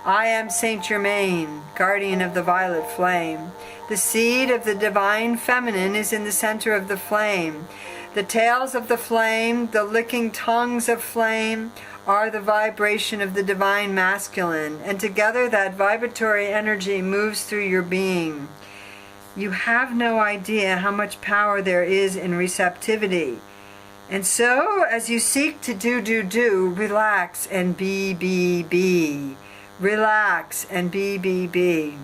I am Saint Germaine, guardian of the violet flame. The seed of the divine feminine is in the center of the flame. The tails of the flame, the licking tongues of flame, are the vibration of the divine masculine, and together that vibratory energy moves through your being. You have no idea how much power there is in receptivity. And so, as you seek to do, relax and be. Relax and be.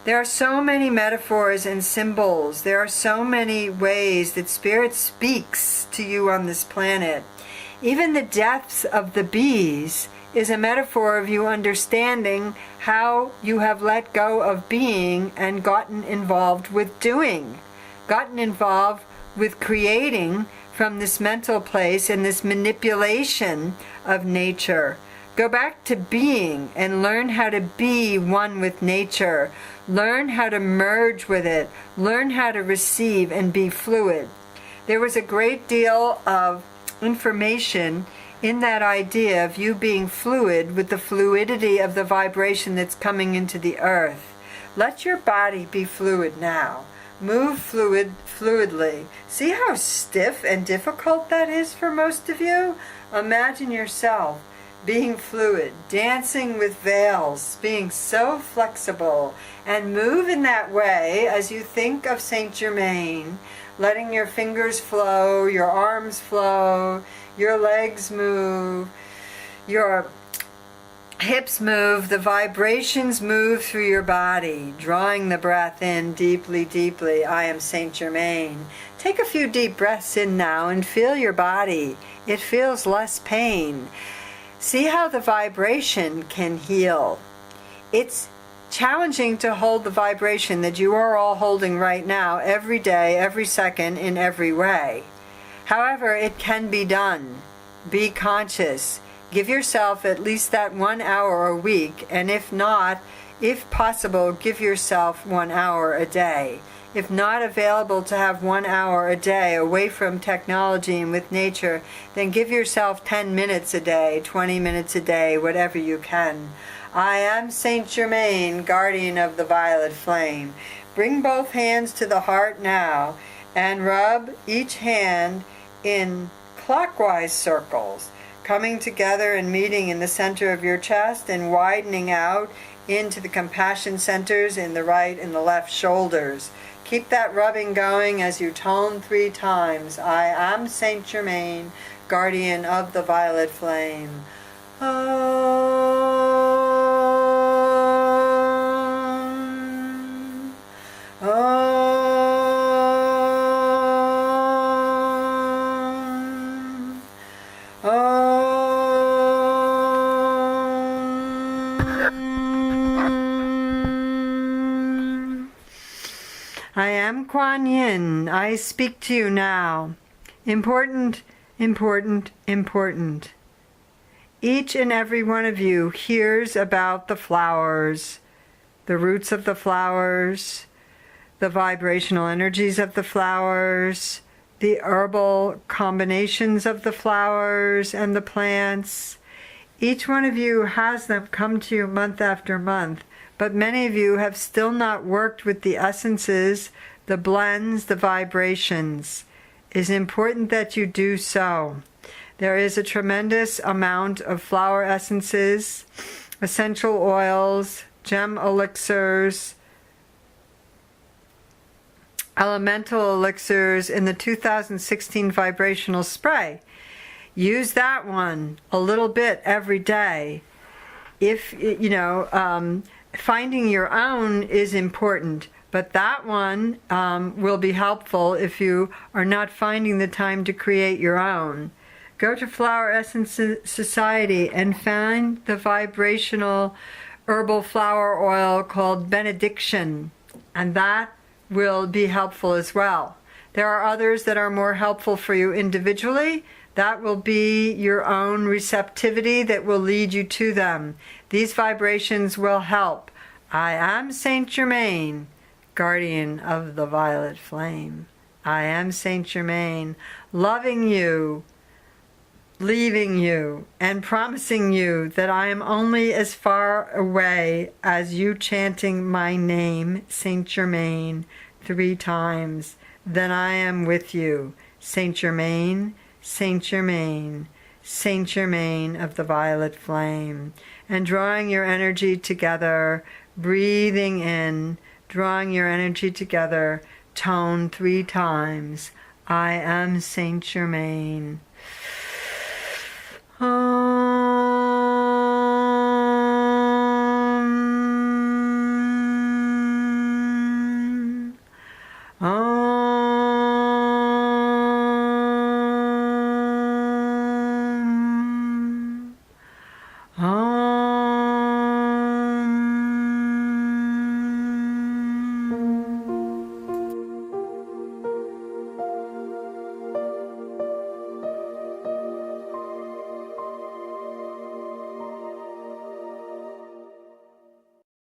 There are so many metaphors and symbols. There are so many ways that Spirit speaks to you on this planet. Even the deaths of the bees is a metaphor of you understanding how you have let go of being and gotten involved with doing, gotten involved with creating from this mental place and this manipulation of nature. Go back to being and learn how to be one with nature. Learn how to merge with it. Learn how to receive and be fluid. There was a great deal of information in that idea of you being fluid with the fluidity of the vibration that's coming into the earth. Let your body be fluid now. Move fluidly. See how stiff and difficult that is for most of you? Imagine yourself being fluid, dancing with veils, being so flexible, and move in that way as you think of Saint Germaine, letting your fingers flow, your arms flow, your legs move, your hips move, the vibrations move through your body, drawing the breath in deeply. I am Saint Germaine. Take a few deep breaths in now and feel your body. It feels less pain. See how the vibration can heal. It's challenging to hold the vibration that you are all holding right now, every day, every second, in every way. However, it can be done. Be conscious. Give yourself at least that 1 hour a week, and if not, if possible, give yourself 1 hour a day. If not available to have 1 hour a day away from technology and with nature, then give yourself 10 minutes a day, 20 minutes a day, whatever you can. I am Saint Germaine, guardian of the violet flame. Bring both hands to the heart now and rub each hand in clockwise circles, coming together and meeting in the center of your chest and widening out into the compassion centers in the right and the left shoulders. Keep that rubbing going as you tone 3 times. I am Saint Germaine, guardian of the violet flame. Om. Om. Om. I am Kuan Yin. I speak to you now. Important. Each and every one of you hears about the flowers, the roots of the flowers, the vibrational energies of the flowers, the herbal combinations of the flowers and the plants. Each one of you has them come to you month after month, but many of you have still not worked with the essences, the blends, the vibrations. It is important that you do so. There is a tremendous amount of flower essences, essential oils, gem elixirs, elemental elixirs in the 2016 vibrational spray. Use that one a little bit every day. If, finding your own is important, but that one will be helpful if you are not finding the time to create your own. Go to Flower Essence Society and find the vibrational herbal flower oil called Benediction, and that will be helpful as well. There are others that are more helpful for you individually. That will be your own receptivity that will lead you to them. These vibrations will help. I am Saint Germaine, guardian of the violet flame. I am Saint Germaine, loving you leaving you and promising you that I am only as far away as you chanting my name, Saint Germaine, 3 times. Then I am with you, Saint Germaine, Saint Germaine, Saint Germaine of the violet flame. And drawing your energy together, breathing in, drawing your energy together, tone 3 times. I am Saint Germaine. Oh.